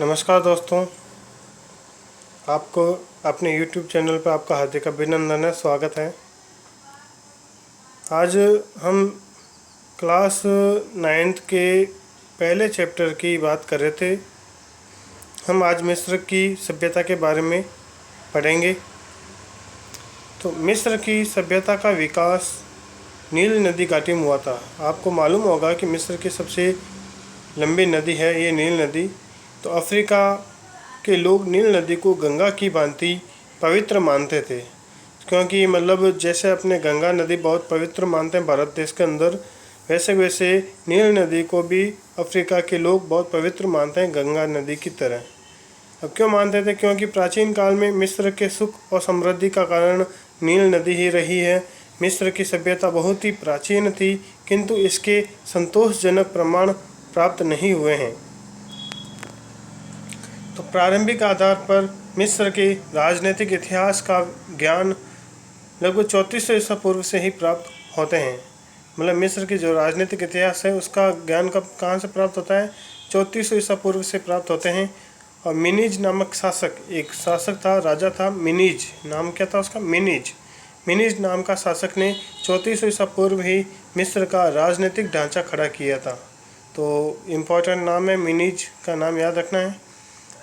नमस्कार दोस्तों, आपको अपने YouTube चैनल पर आपका हार्दिक अभिनंदन है, स्वागत है। आज हम क्लास 9th के पहले चैप्टर की बात कर रहे थे। हम आज मिस्र की सभ्यता के बारे में पढ़ेंगे। तो मिस्र की सभ्यता का विकास नील नदी घाटी में हुआ था। आपको मालूम होगा कि मिस्र की सबसे लंबी नदी है ये नील नदी। तो अफ्रीका के लोग नील नदी को गंगा की भांति पवित्र मानते थे, क्योंकि मतलब जैसे अपने गंगा नदी बहुत पवित्र मानते हैं भारत देश के अंदर, वैसे वैसे नील नदी को भी अफ्रीका के लोग बहुत पवित्र मानते हैं गंगा नदी की तरह। अब क्यों मानते थे? क्योंकि प्राचीन काल में मिस्र के सुख और समृद्धि का कारण नील नदी ही रही है। मिस्र की सभ्यता बहुत ही प्राचीन थी, किंतु इसके संतोषजनक प्रमाण प्राप्त नहीं हुए हैं। तो प्रारंभिक आधार पर मिस्र के राजनीतिक इतिहास का ज्ञान लगभग 3400 ईसा पूर्व से ही प्राप्त होते हैं। मतलब मिस्र की जो राजनीतिक इतिहास है उसका ज्ञान कहाँ से प्राप्त होता है? 3400 ईसा पूर्व से प्राप्त होते हैं। और मिनीज नामक शासक, एक शासक था, राजा था मिनीज, नाम क्या था उसका? मिनीज नाम का शासक ने 3400 ईसा पूर्व ही मिस्र का राजनीतिक ढांचा खड़ा किया था। तो इम्पोर्टेंट नाम है, मिनीज का नाम याद रखना है।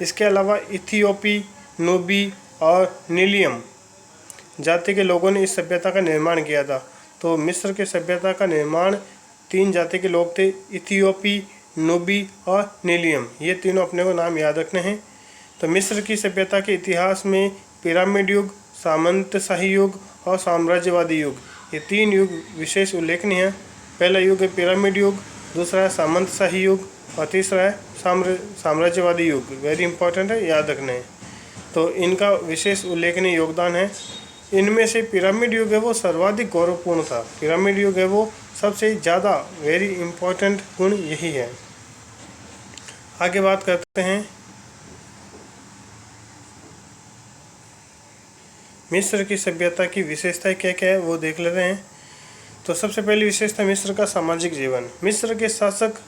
इसके अलावा इथियोपी, नूबी और नीलियम जाति के लोगों ने इस सभ्यता का निर्माण किया था। तो मिस्र के सभ्यता का निर्माण 3 जाति के लोग थे, इथियोपी, नूबी और नीलियम। ये तीनों अपने को नाम याद रखने हैं। तो मिस्र की सभ्यता के इतिहास में पिरामिड युग, सामंतशाही युग और साम्राज्यवादी युग, ये 3 युग विशेष उल्लेखनीय हैं। पहला युग है पिरामिड युग, दूसरा है सामंतशाही युग और तीसरा है साम्राज्यवादी युग। वेरी इंपॉर्टेंट है, याद रखना है। तो इनका विशेष उल्लेखनीय योगदान है। इनमें से पिरामिड युग है वो सर्वाधिक गौरवपूर्ण था। पिरामिड युग है वो सबसे ज़्यादा, वेरी इंपॉर्टेंट गुण यही है। आगे बात करते हैं मिस्र की सभ्यता की विशेषताएं क्या क्या है वो देख लेते हैं। तो सबसे पहली विशेषता मिस्र का सामाजिक जीवन। मिस्र के शासक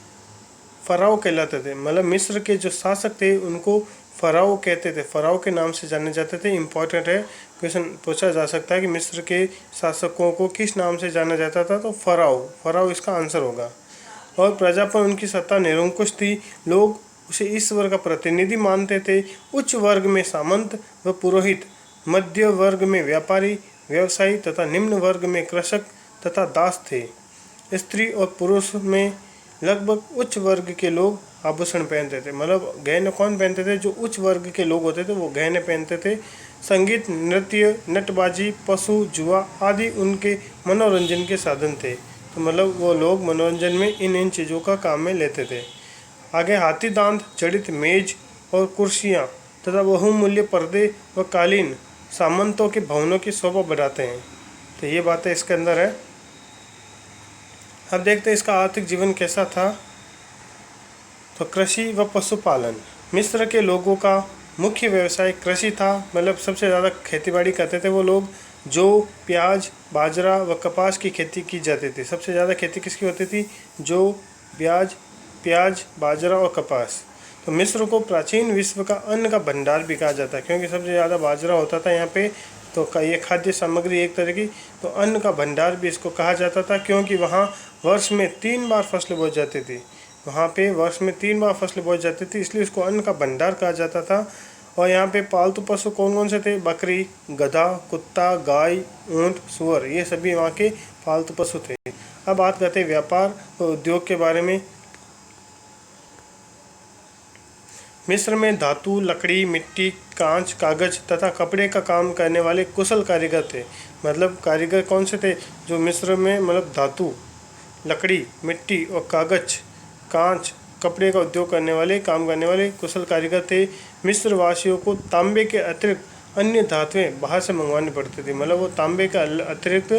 फ़राओ कहलाते थे। मतलब मिस्र के जो शासक थे उनको फ़राओ कहते थे, फ़राओ के नाम से जाने जाते थे। इम्पॉर्टेंट है, क्वेश्चन पूछा जा सकता है कि मिस्र के शासकों को किस नाम से जाना जाता था? तो फ़राओ इसका आंसर होगा। और प्रजा पर उनकी सत्ता निरंकुश थी। लोग उसे ईश्वर का प्रतिनिधि मानते थे। उच्च वर्ग में सामंत व पुरोहित, मध्य वर्ग में व्यापारी, व्यवसायी तथा निम्न वर्ग में कृषक तथा दास थे। स्त्री और पुरुष में लगभग उच्च वर्ग के लोग आभूषण पहनते थे। मतलब गहने कौन पहनते थे? जो उच्च वर्ग के लोग होते थे वो गहने पहनते थे। संगीत, नृत्य, नटबाजी, पशु, जुआ आदि उनके मनोरंजन के साधन थे। तो मतलब वो लोग मनोरंजन में इन चीज़ों का काम में लेते थे। आगे हाथी दांत जड़ित मेज और कुर्सियाँ तथा बहुमूल्य पर्दे व कालीन सामंतों के भवनों की शोभा बढ़ाते हैं। तो ये बातें इसके अंदर है। अब देखते हैं इसका आर्थिक जीवन कैसा था। तो कृषि व पशुपालन। मिस्र के लोगों का मुख्य व्यवसाय कृषि था। मतलब सबसे ज़्यादा खेतीबाड़ी करते थे वो लोग। जौ, प्याज, बाजरा व कपास की खेती की जाती थी। सबसे ज़्यादा खेती किसकी होती थी? जौ, प्याज, बाजरा और कपास। तो मिस्र को प्राचीन विश्व का अन्न का भंडार भी कहा जाता है, क्योंकि सबसे ज़्यादा बाजरा होता था यहाँ पे। तो ये खाद्य सामग्री एक तरह की, तो अन्न का भंडार भी इसको कहा जाता था, क्योंकि वहाँ वर्ष में 3 बार फसलें बोई जाती थी। वहाँ पे वर्ष में 3 बार फसलें बोई जाती थी, इसलिए इसको अन्न का भंडार कहा जाता था। और यहाँ पे पालतू पशु कौन कौन से थे? बकरी, गधा, कुत्ता, गाय, ऊँट, सूअर, ये सभी वहाँ के पालतू पशु थे। अब बात करते हैं व्यापार और उद्योग के बारे में। मिस्र में धातु, लकड़ी, मिट्टी, कांच, कागज तथा कपड़े का काम करने वाले कुशल कारीगर थे। मतलब कारीगर कौन से थे? जो मिस्र में मतलब धातु, लकड़ी, मिट्टी और कागज, कांच, कपड़े का उद्योग करने वाले, काम करने वाले कुशल कारीगर थे। मिस्र वासियों को तांबे के अतिरिक्त अन्य धातुएं बाहर से मंगवानी पड़ती थी। मतलब वो तांबे का अतिरिक्त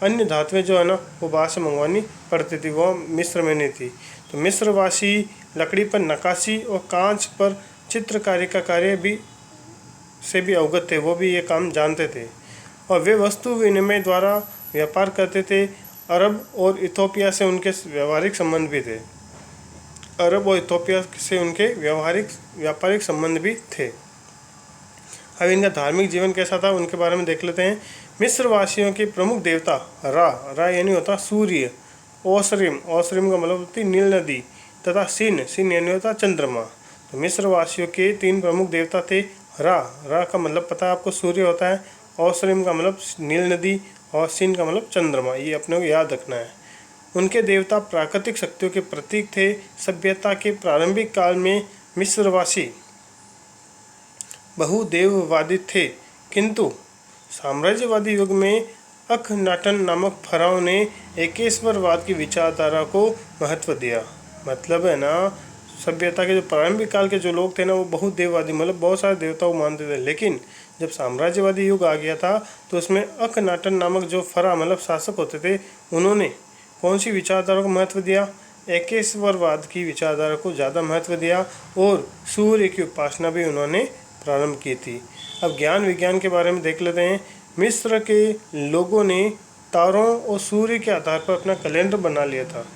अन्य धातुएं जो है ना वो बाहर से मंगवानी पड़ती थी, वो मिस्र में नहीं थी। तो मिस्रवासी लकड़ी पर नक्काशी और कांच पर चित्रकारी का कार्य भी से भी अवगत थे, वो भी ये काम जानते थे। और वे वस्तु विनिमय द्वारा व्यापार करते थे। अरब और इथोपिया से उनके व्यावहारिक संबंध भी थे। अरब और इथोपिया से उनके व्यापारिक संबंध भी थे। अब इनका धार्मिक जीवन कैसा था उनके बारे में देख लेते हैं। मिस्र वासियों के प्रमुख देवता रा यानी होता सूर्य, ओसरिम का मतलब होती नील नदी, तथा सिन यानी होता चंद्रमा। तो मिस्र वासियों के 3 प्रमुख देवता थे। रा का मतलब पता है आपको सूर्य होता है, ओसरिम का मतलब नील नदी और सिन का मतलब चंद्रमा। ये अपने को याद रखना है। उनके देवता प्राकृतिक शक्तियों के प्रतीक थे। सभ्यता के प्रारंभिक काल में मिस्रवासी बहुदेववादी थे, किंतु साम्राज्यवादी युग में अखनाटन नामक फराव ने एकेश्वरवाद की विचारधारा को महत्व दिया। मतलब है ना, सभ्यता के जो प्रारंभिक काल के जो लोग थे ना वो बहुदेववादी मतलब बहुत सारे देवताओं को मानते थे, लेकिन जब साम्राज्यवादी युग आ गया था तो उसमें अखनाटन नामक जो फरा मतलब शासक होते थे उन्होंने कौन सी विचारधारा को महत्व दिया? एकेश्वरवाद की विचारधारा को ज़्यादा महत्व दिया और सूर्य की उपासना भी उन्होंने प्रारंभ की थी। अब ज्ञान विज्ञान के बारे में देख लेते हैं। मिस्र के लोगों ने तारों और सूर्य के आधार पर अपना कैलेंडर बना लिया था।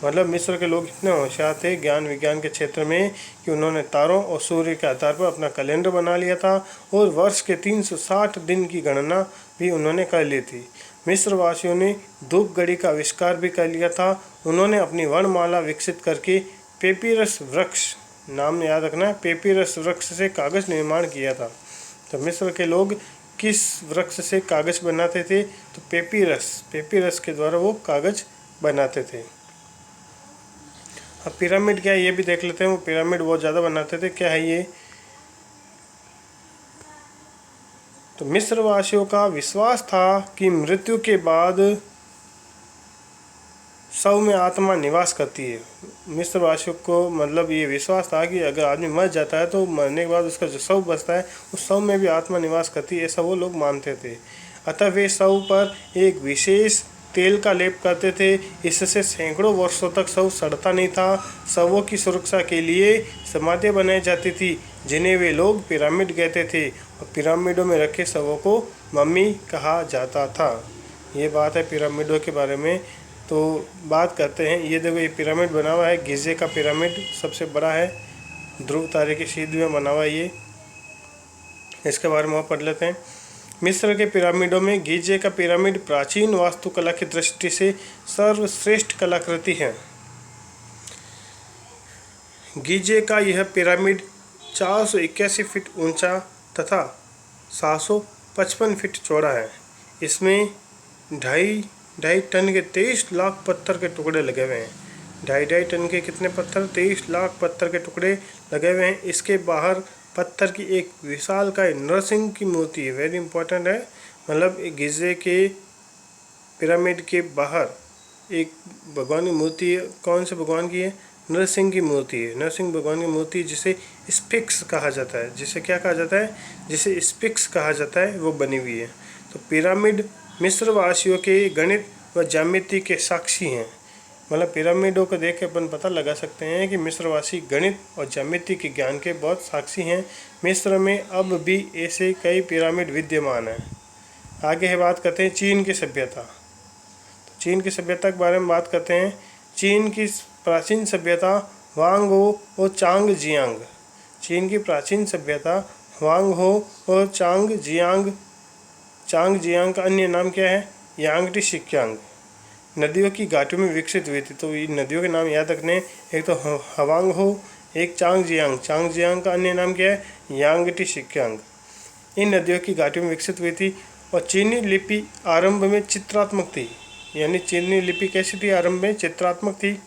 मतलब मिस्र के लोग इतने होशियार थे ज्ञान विज्ञान के क्षेत्र में कि उन्होंने तारों और सूर्य के आधार पर अपना कैलेंडर बना लिया था और वर्ष के 360 दिन की गणना भी उन्होंने कर ली थी। मिस्रवासियों ने धूप घड़ी का आविष्कार भी कर लिया था। उन्होंने अपनी वर्णमाला विकसित करके पेपिरस वृक्ष, नाम याद रखना है, पेपिरस वृक्ष से कागज़ निर्माण किया था। तो मिस्र के लोग किस वृक्ष से कागज़ बनाते थे? तो पेपिरस के द्वारा वो कागज़ बनाते थे। अब पिरामिड क्या है ये भी देख लेते हैं। वो पिरामिड बहुत ज़्यादा बनाते थे। क्या है ये? तो मिस्रवासियों का विश्वास था कि मृत्यु के बाद शव में आत्मा निवास करती है। मिस्रवासियों को मतलब ये विश्वास था कि अगर आदमी मर जाता है तो मरने के बाद उसका जो शव बचता है उस शव में भी आत्मा निवास करती है, ऐसा वो लोग मानते थे। अतः वे शव पर एक विशेष तेल का लेप करते थे। इससे सैकड़ों वर्षों तक शव सड़ता नहीं था। शवों की सुरक्षा के लिए समाधियाँ बनाई जाती थी जिन्हें वे लोग पिरामिड कहते थे और पिरामिडों में रखे शवों को मम्मी कहा जाता था। ये बात है पिरामिडों के बारे में। तो बात करते हैं, ये देखो ये पिरामिड बना हुआ है, गिज़े का पिरामिड सबसे बड़ा है, ध्रुव तारे की सीध में बना हुआ है ये। इसके बारे में और पढ़ लेते हैं। मिस्र के पिरामिडों में गिज़े का पिरामिड प्राचीन वास्तुकला की दृष्टि से सर्वश्रेष्ठ कलाकृति है। गिज़े का यह पिरामिड 481 फीट ऊंचा तथा 755 फीट चौड़ा है। इसमें ढाई टन के 23 लाख पत्थर के टुकड़े लगे हुए हैं। ढाई टन के कितने पत्थर? 23 लाख पत्थर के टुकड़े लगे हुए हैं। इसके बाहर पत्थर की एक विशालकाय नरसिंह की मूर्ति है। वेरी इंपॉर्टेंट है। मतलब गिज़े के पिरामिड के बाहर एक भगवान की मूर्ति है। कौन से भगवान की है? नरसिंह की मूर्ति है। नरसिंह भगवान की मूर्ति जिसे स्फिंक्स कहा जाता है। जिसे क्या कहा जाता है? जिसे स्फिंक्स कहा जाता है, वो बनी हुई है। तो पिरामिड मिस्रवासियों के गणित व ज्यामिति के साक्षी हैं। मतलब पिरामिडों को देख के अपन पता लगा सकते हैं कि मिस्रवासी गणित और ज्यामिति के ज्ञान के बहुत साक्षी हैं। मिस्र में अब भी ऐसे कई पिरामिड विद्यमान हैं। आगे है बात करते हैं चीन की सभ्यता। तो चीन की सभ्यता के बारे में बात करते हैं। चीन की प्राचीन सभ्यता वांग हो और चांग जियांग। चीन की प्राचीन सभ्यता वांग हो और चांग जियांग का अन्य नाम क्या है? यांगटी शिक्यांग। नदियों की घाटियों में विकसित हुई थी। तो ये नदियों के नाम याद रखने, एक तो हवांग हो, एक चांग जियांग का अन्य नाम क्या है? यांगटी शिक्यांग। इन नदियों की घाटियों में विकसित हुई थी। और चीनी लिपि आरंभ में चित्रात्मक थी। यानी चीनी लिपि कैसी थी? आरंभ में चित्रात्मक थी।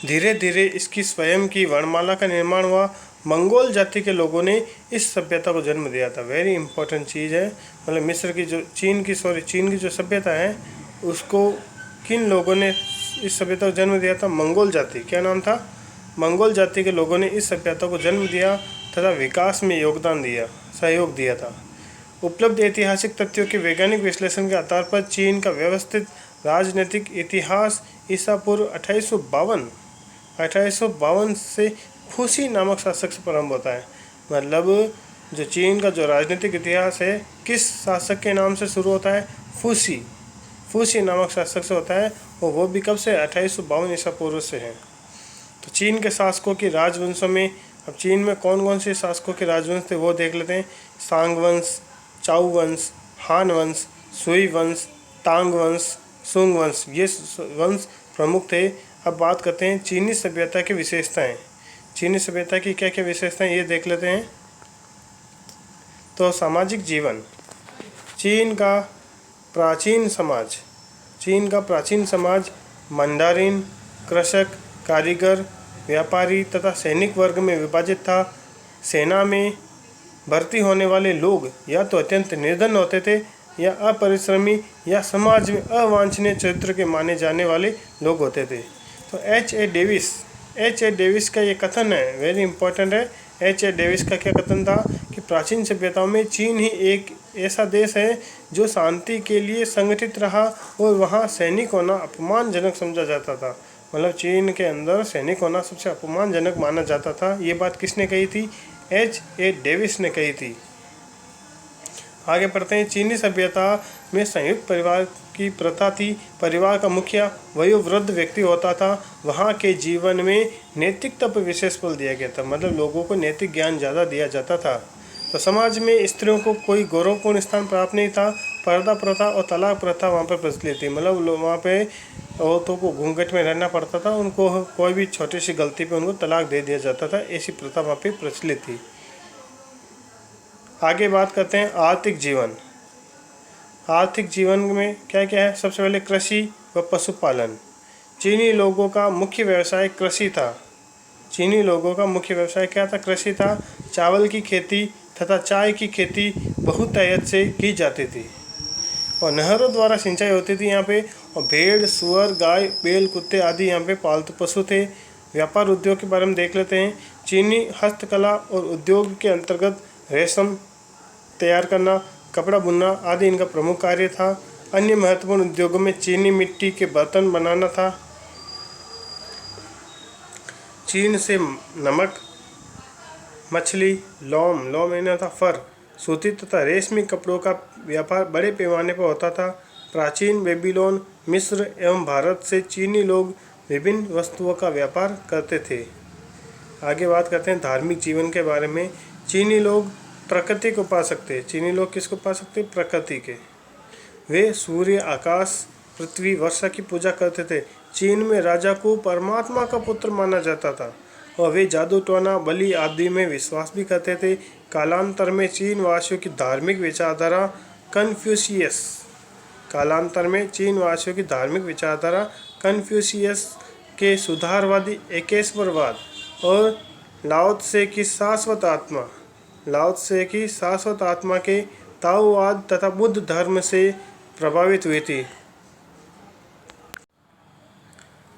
धीरे धीरे इसकी स्वयं की वर्णमाला का निर्माण हुआ। मंगोल जाति के लोगों ने इस सभ्यता को जन्म दिया था। वेरी इंपॉर्टेंट चीज़ है। मतलब मिस्र की जो चीन की जो सभ्यता है उसको किन लोगों ने इस सभ्यता को जन्म दिया था? मंगोल जाति। क्या नाम था? मंगोल जाति के लोगों ने इस सभ्यता को जन्म दिया तथा विकास में सहयोग दिया था। उपलब्ध ऐतिहासिक तथ्यों के वैज्ञानिक विश्लेषण के आधार पर चीन का व्यवस्थित राजनीतिक इतिहास ईसा पूर्व 2852 से फूसी नामक शासक से प्रारंभ होता है। मतलब जो चीन का जो राजनीतिक इतिहास है किस शासक के नाम से शुरू होता है? फूसी नामक शासक से होता है। और वो भी कब से? 2852 ईसा पूर्व से है। तो चीन के शासकों के राजवंशों में, अब चीन में कौन कौन से शासकों के राजवंश थे वो देख लेते हैं। सांग वंश, चाउ वंश, हान वंश, सुई वंश, तांग वंश, सुंग वंश, ये वंश प्रमुख थे। अब बात करते हैं चीनी सभ्यता की विशेषताएं। चीनी सभ्यता की क्या क्या विशेषताएं ये देख लेते हैं। तो सामाजिक जीवन, चीन का प्राचीन समाज मंडारिन, कृषक, कारीगर, व्यापारी तथा सैनिक वर्ग में विभाजित था। सेना में भर्ती होने वाले लोग या तो अत्यंत निर्धन होते थे या अपरिश्रमी या समाज में अवांछनीय चरित्र के माने जाने वाले लोग होते थे। तो एच ए डेविस का ये कथन है, वेरी इंपॉर्टेंट है। एच ए डेविस का क्या कथन था कि प्राचीन सभ्यताओं में चीन ही एक ऐसा देश है जो शांति के लिए संगठित रहा और वहाँ सैनिक होना अपमानजनक समझा जाता था। मतलब चीन के अंदर सैनिक होना सबसे अपमानजनक माना जाता था। ये बात किसने कही थी? एच ए डेविस ने कही थी। आगे बढ़ते हैं। चीनी सभ्यता में संयुक्त परिवार की प्रथा थी। परिवार का मुखिया वयोवृद्ध व्यक्ति होता था। वहाँ के जीवन में नैतिकता पर विशेष बल दिया गया था, मतलब लोगों को नैतिक ज्ञान ज़्यादा दिया जाता था। तो समाज में स्त्रियों को कोई गौरवपूर्ण स्थान प्राप्त नहीं था। पर्दा प्रथा और तलाक प्रथा वहाँ पर प्रचलित थी, मतलब वहाँ पे औरतों को घूंघट में रहना पड़ता था। उनको कोई भी छोटी सी गलती पे उनको तलाक दे दिया जाता था। ऐसी प्रथा वहाँ पे प्रचलित थी। आगे बात करते हैं आर्थिक जीवन। आर्थिक जीवन में क्या क्या है? सबसे पहले कृषि व पशुपालन। चीनी लोगों का मुख्य व्यवसाय कृषि था। चीनी लोगों का मुख्य व्यवसाय क्या था? कृषि था। चावल की खेती तथा चाय की खेती बहुत हद से की जाती थी और नहरों द्वारा सिंचाई होती थी यहाँ पे। और भेड़, सुअर, गाय, बैल, कुत्ते आदि यहाँ पे पालतू पशु थे। व्यापार उद्योग के बारे में देख लेते हैं। चीनी हस्तकला और उद्योग के अंतर्गत रेशम तैयार करना, कपड़ा बुनना आदि इनका प्रमुख कार्य था। अन्य महत्वपूर्ण उद्योगों में चीनी मिट्टी के बर्तन बनाना था। चीन से नमक, मछली, लोम यानी था फर, सूती तथा रेशमी कपड़ों का व्यापार बड़े पैमाने पर होता था। प्राचीन बेबीलोन, मिस्र एवं भारत से चीनी लोग विभिन्न वस्तुओं का व्यापार करते थे। आगे बात करते हैं धार्मिक जीवन के बारे में। चीनी लोग प्रकृति को उपासक थे। चीनी लोग किसको उपासक थे? प्रकृति के। वे सूर्य, आकाश, पृथ्वी, वर्षा की पूजा करते थे। चीन में राजा को परमात्मा का पुत्र माना जाता था और वे जादू टोना, बलि आदि में विश्वास भी करते थे। कालांतर में चीन वासियों की धार्मिक विचारधारा कन्फ्यूशियस के सुधारवादी एकेश्वरवाद और लाओ त्से की शाश्वत आत्मा के ताओवाद तथा बुद्ध धर्म से प्रभावित हुई थी।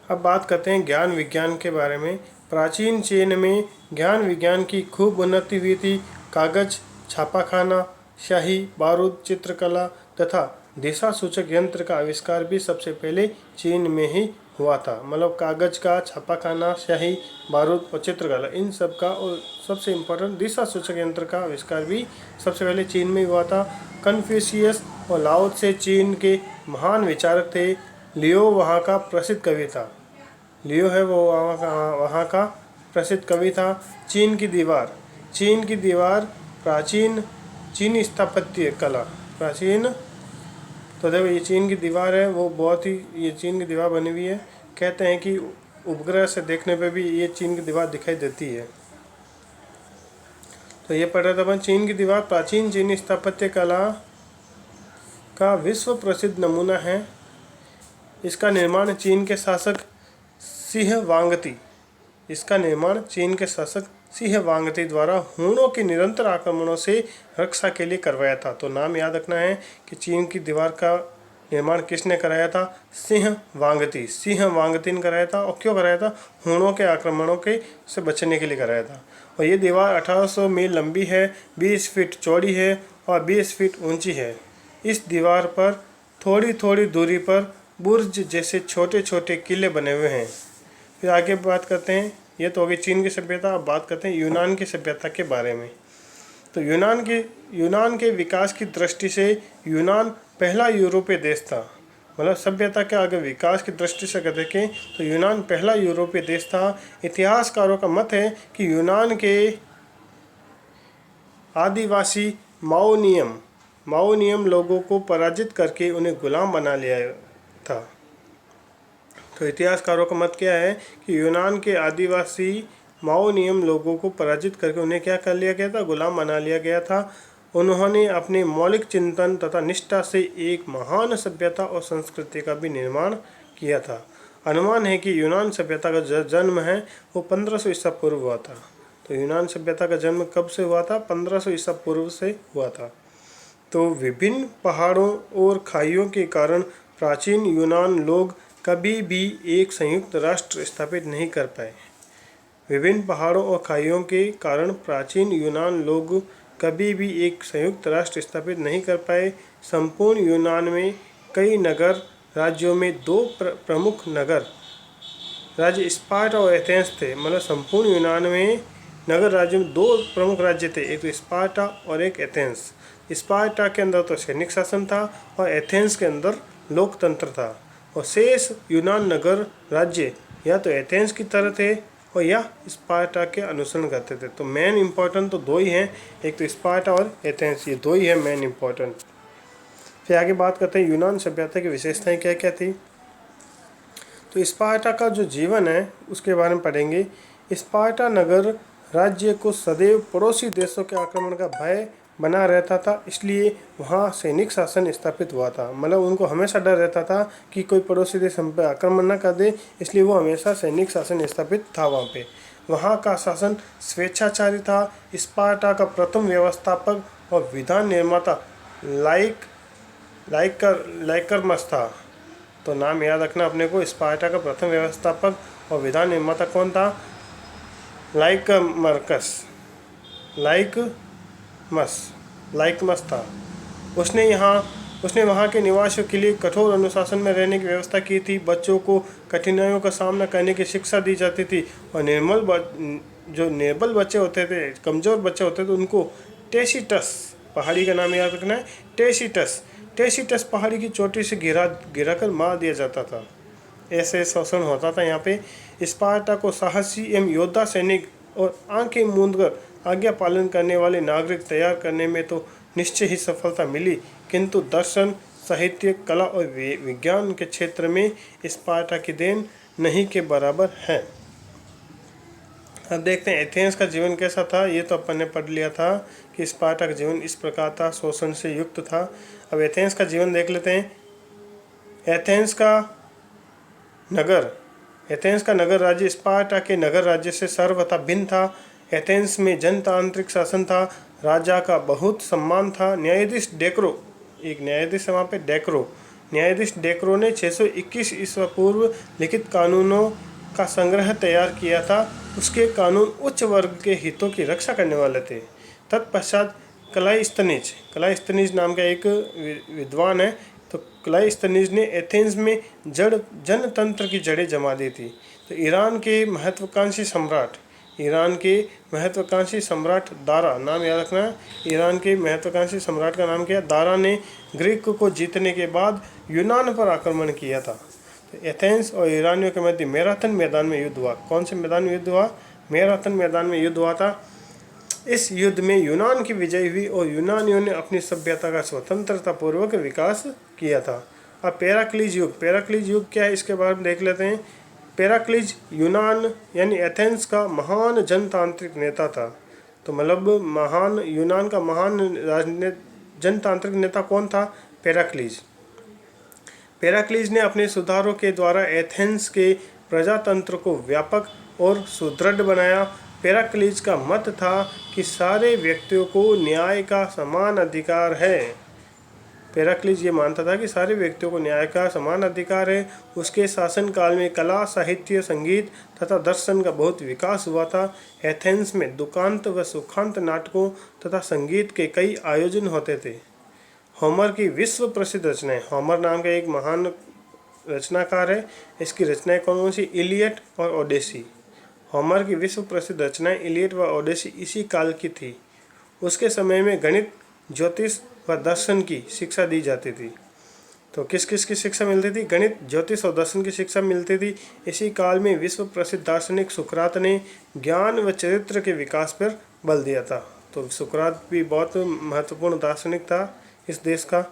अब बात करते हैं ज्ञान विज्ञान के बारे में। प्राचीन चीन में ज्ञान विज्ञान की खूब उन्नति हुई थी। कागज, छापाखाना, स्याही, बारूद, चित्रकला तथा दिशा सूचक यंत्र का आविष्कार भी सबसे पहले चीन में ही हुआ था। मतलब कागज का, छापाखाना, स्याही, बारूद और चित्रकला, इन सब का और सबसे इम्पोर्टेंट दिशा सूचक यंत्र का आविष्कार भी सबसे पहले चीन में हुआ था। कन्फ्यूशियस और लाओ त्से चीन के महान विचारक थे। लियो वहाँ का प्रसिद्ध कवि था। लियो है वो वहाँ का प्रसिद्ध कवि था। चीन की दीवार प्राचीन चीनी स्थापत्य कला, तो देखो ये चीन की दीवार है, वो बहुत ही, ये चीन की दीवार बनी हुई है। कहते हैं कि उपग्रह से देखने पे भी ये चीन की दीवार दिखाई देती है। तो ये पढ़ रहा था अपन, चीन की दीवार प्राचीन चीनी स्थापत्य कला का विश्व प्रसिद्ध नमूना है। इसका निर्माण चीन के शासक सिंह वांगती द्वारा हुनों के निरंतर आक्रमणों से रक्षा के लिए करवाया था। तो नाम याद रखना है कि चीन की दीवार का निर्माण किसने कराया था? सिंह वांगती ने कराया था। और क्यों कराया था? हुनों के आक्रमणों के से बचने के लिए कराया था। और ये दीवार 1800 मील लंबी है, 20 फीट चौड़ी है और 20 फीट ऊंची है। इस दीवार पर थोड़ी थोड़ी दूरी पर बुर्ज जैसे छोटे छोटे किले बने हुए हैं। फिर आगे बात करते हैं, ये तो हो गई चीन की सभ्यता। अब बात करते हैं यूनान की सभ्यता के बारे में। तो यूनान के विकास की दृष्टि से यूनान पहला यूरोपीय देश था। मतलब सभ्यता के आगे विकास की दृष्टि से देखें तो यूनान पहला यूरोपीय देश था। इतिहासकारों का मत है कि यूनान के आदिवासी माओनियम लोगों को पराजित करके उन्हें गुलाम बना लिया था। तो इतिहासकारों का मत क्या है कि यूनान के आदिवासी माओनियम लोगों को पराजित करके उन्हें क्या कर लिया गया था, गुलाम बना लिया गया था। उन्होंने अपने मौलिक चिंतन तथा निष्ठा से एक महान सभ्यता और संस्कृति का भी निर्माण किया था। अनुमान है कि यूनान सभ्यता का जो जन्म है वो 1500 ईसा पूर्व हुआ था। तो यूनान सभ्यता का जन्म कब से हुआ था? 1500 ईसा पूर्व से हुआ था। तो विभिन्न पहाड़ों और खाइयों के कारण प्राचीन यूनान लोग कभी भी एक संयुक्त राष्ट्र स्थापित नहीं कर पाए। विभिन्न पहाड़ों और खाइयों के कारण प्राचीन यूनान लोग कभी भी एक संयुक्त राष्ट्र स्थापित नहीं कर पाए। संपूर्ण यूनान में कई नगर राज्यों में दो प्रमुख नगर राज्य स्पार्टा और एथेंस थे। मतलब संपूर्ण यूनान में नगर राज्यों में दो प्रमुख राज्य थे, एक तो स्पार्टा और एक एथेंस। स्पार्टा के अंदर तो सैनिक शासन था और एथेंस के अंदर लोकतंत्र था। और शेष यूनान नगर राज्य या तो एथेंस की तरह थे और या स्पार्टा के अनुसरण करते थे। तो मेन इम्पोर्टेंट तो दो ही हैं, एक तो स्पार्टा और एथेंस, ये दो ही है मेन इम्पोर्टेंट। फिर आगे बात करते हैं यूनान सभ्यता की विशेषताएं क्या क्या थी। तो स्पार्टा का जो जीवन है उसके बारे में पढ़ेंगे। स्पार्टा नगर राज्य को सदैव पड़ोसी देशों के आक्रमण का भय बना रहता था, इसलिए वहाँ सैनिक शासन स्थापित हुआ था। मतलब उनको हमेशा डर रहता था कि कोई पड़ोसी देश हम पर आक्रमण न कर दे, इसलिए वो हमेशा सैनिक शासन स्थापित था वहाँ पे। वहाँ का शासन स्वेच्छाचारी था। स्पार्टा का प्रथम व्यवस्थापक और विधान निर्माता लाइकर्मस था। तो नाम याद रखना अपने को, स्पार्टा का प्रथम व्यवस्थापक और विधान निर्माता कौन था? लाइकमस था। उसने वहाँ के निवासियों के लिए कठोर अनुशासन में रहने की व्यवस्था की थी। बच्चों को कठिनाइयों का सामना करने की शिक्षा दी जाती थी और जो निर्बल बच्चे होते थे, कमज़ोर बच्चे होते थे, उनको टेसिटस, पहाड़ी का नाम याद रखना है, टेसिटस पहाड़ी की चोटी से गिरा कर मार दिया जाता था। ऐसे शोषण होता था यहाँ पे। स्पार्टा को साहसी एवं योद्धा सैनिक और आंखें मूंदकर आज्ञा पालन करने वाले नागरिक तैयार करने में तो निश्चय ही सफलता मिली, किंतु दर्शन, साहित्य, कला और विज्ञान के क्षेत्र में स्पार्टा की देन नहीं के बराबर है। अब देखते हैं एथेंस का जीवन कैसा था। ये तो अपन ने पढ़ लिया था कि स्पार्टा का जीवन इस प्रकार था, शोषण से युक्त था। अब एथेंस का जीवन देख लेते हैं। एथेंस का नगर राज्य स्पार्टा के नगर राज्य से सर्वथा भिन्न था। एथेंस में जनतांत्रिक शासन था, राजा का बहुत सम्मान था। न्यायाधीश डेक्रो, एक न्यायाधीश वहाँ पे न्यायाधीश डेक्रो ने 621 ईसा पूर्व लिखित कानूनों का संग्रह तैयार किया था। उसके कानून उच्च वर्ग के हितों की रक्षा करने वाले थे। तत्पश्चात क्लाइस्थनीज नाम का एक विद्वान है, तो क्लाइस्थनीज ने एथेंस में जनतंत्र की जड़ें जमा दी थी। तो ईरान के महत्वाकांक्षी सम्राट दारा, नाम याद रखना, ईरान के महत्वाकांक्षी सम्राट का नाम क्या? दारा ने ग्रीक को जीतने के बाद यूनान पर आक्रमण किया था। तो एथेंस और ईरानियों के मध्य मैराथन मैदान में युद्ध हुआ। कौन से मैदान में युद्ध हुआ? मैराथन मैदान में युद्ध हुआ था। इस युद्ध में यूनान की विजय हुई और यूनानियों ने अपनी सभ्यता का स्वतंत्रता पूर्वक विकास किया था। अब पेराक्लीज युग क्या है, इसके बारे में देख लेते हैं। पेराक्लीज यूनान यानी एथेंस का महान जनतांत्रिक नेता था। तो मतलब यूनान का महान जनतांत्रिक नेता कौन था? पेराक्लीज ने अपने सुधारों के द्वारा एथेंस के प्रजातंत्र को व्यापक और सुदृढ़ बनाया। पेराक्लीज का मत था कि सारे व्यक्तियों को न्याय का समान अधिकार है। पेराक्लीज ये मानता था कि सारे व्यक्तियों को न्याय का समान अधिकार है। उसके शासनकाल में कला, साहित्य, संगीत तथा दर्शन का बहुत विकास हुआ था। एथेंस में दुखांत व सुखांत नाटकों तथा संगीत के कई आयोजन होते थे। होमर की विश्व प्रसिद्ध रचनाएं, होमर नाम का एक महान रचनाकार है, इसकी रचनाएं कौन सी? इलियड और ओडेसी। होमर की विश्व प्रसिद्ध रचनाएं इलियड व ओडेसी इसी काल की थी। उसके समय में गणित, ज्योतिष व दर्शन की शिक्षा दी जाती थी। तो किस किस की शिक्षा मिलती थी? गणित, ज्योतिष और दर्शन की शिक्षा मिलती थी। इसी काल में विश्व प्रसिद्ध दार्शनिक सुकरात ने ज्ञान व चरित्र के विकास पर बल दिया था। तो सुकरात भी बहुत महत्वपूर्ण दार्शनिक था इस देश का।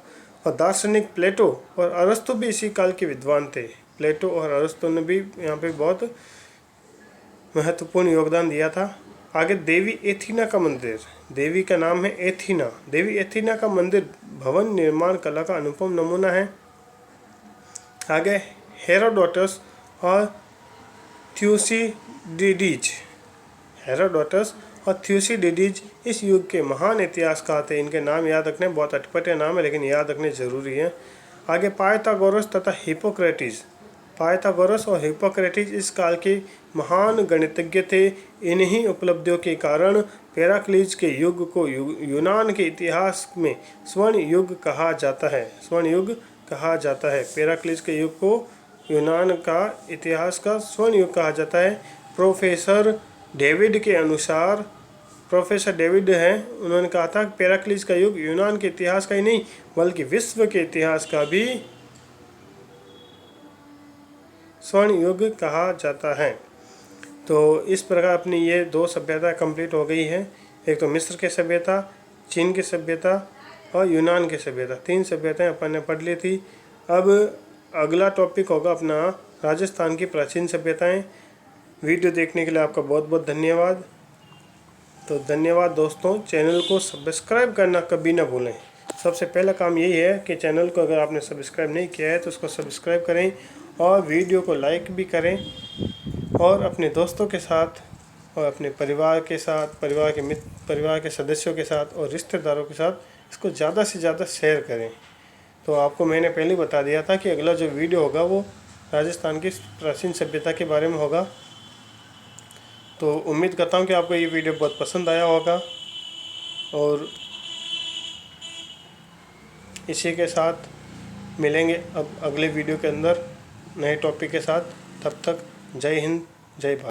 और दार्शनिक प्लेटो और अरस्तु भी इसी काल के विद्वान थे। प्लेटो और अरस्तु ने भी यहाँ पे बहुत महत्वपूर्ण योगदान दिया था। आगे देवी एथीना का मंदिर, देवी का नाम है एथीना। देवी एथीना का मंदिर भवन निर्माण कला का अनुपम नमूना है। आगे हेरोडोटस और थ्यूसिडिडीज, हेरोडोटस और थ्यूसिडिडीज इस युग के महान इतिहासकार थे। इनके नाम याद रखने, बहुत अटपटे नाम है लेकिन याद रखने जरूरी है। आगे पाइथागोरस तथा हिपोक्रेटिस, पाइथागोरस और हिपोक्रेटिस इस काल के महान गणितज्ञ थे। इन्हीं उपलब्धियों के कारण पेराक्लीज के युग को यूनान के इतिहास में स्वर्ण युग कहा जाता है। स्वर्ण युग कहा जाता है। पेराक्लीज के युग को यूनान का इतिहास का स्वर्ण युग कहा जाता है। प्रोफेसर डेविड के अनुसार, प्रोफेसर डेविड हैं, उन्होंने कहा था कि पेराक्लीज का युग यूनान के इतिहास का ही नहीं बल्कि विश्व के इतिहास का भी स्वर्ण युग कहा जाता है। तो इस प्रकार अपनी ये 2 सभ्यता कंप्लीट हो गई है। एक तो मिस्र की सभ्यता, चीन की सभ्यता और यूनान की सभ्यता, 3 सभ्यताएं अपन ने पढ़ ली थी। अब अगला टॉपिक होगा अपना राजस्थान की प्राचीन सभ्यताएं। वीडियो देखने के लिए आपका बहुत बहुत धन्यवाद। तो धन्यवाद दोस्तों, चैनल को सब्सक्राइब करना कभी ना भूलें। सबसे पहला काम यही है कि चैनल को अगर आपने सब्सक्राइब नहीं किया है तो उसको सब्सक्राइब करें और वीडियो को लाइक भी करें और अपने दोस्तों के साथ और अपने परिवार के साथ, परिवार के सदस्यों के साथ और रिश्तेदारों के साथ इसको ज़्यादा से ज़्यादा शेयर करें। तो आपको मैंने पहले बता दिया था कि अगला जो वीडियो होगा वो राजस्थान की प्राचीन सभ्यता के बारे में होगा। तो उम्मीद करता हूँ कि आपको ये वीडियो बहुत पसंद आया होगा और इसी के साथ मिलेंगे अब अगले वीडियो के अंदर नए टॉपिक के साथ। तब तक जय हिंद, जय भारत।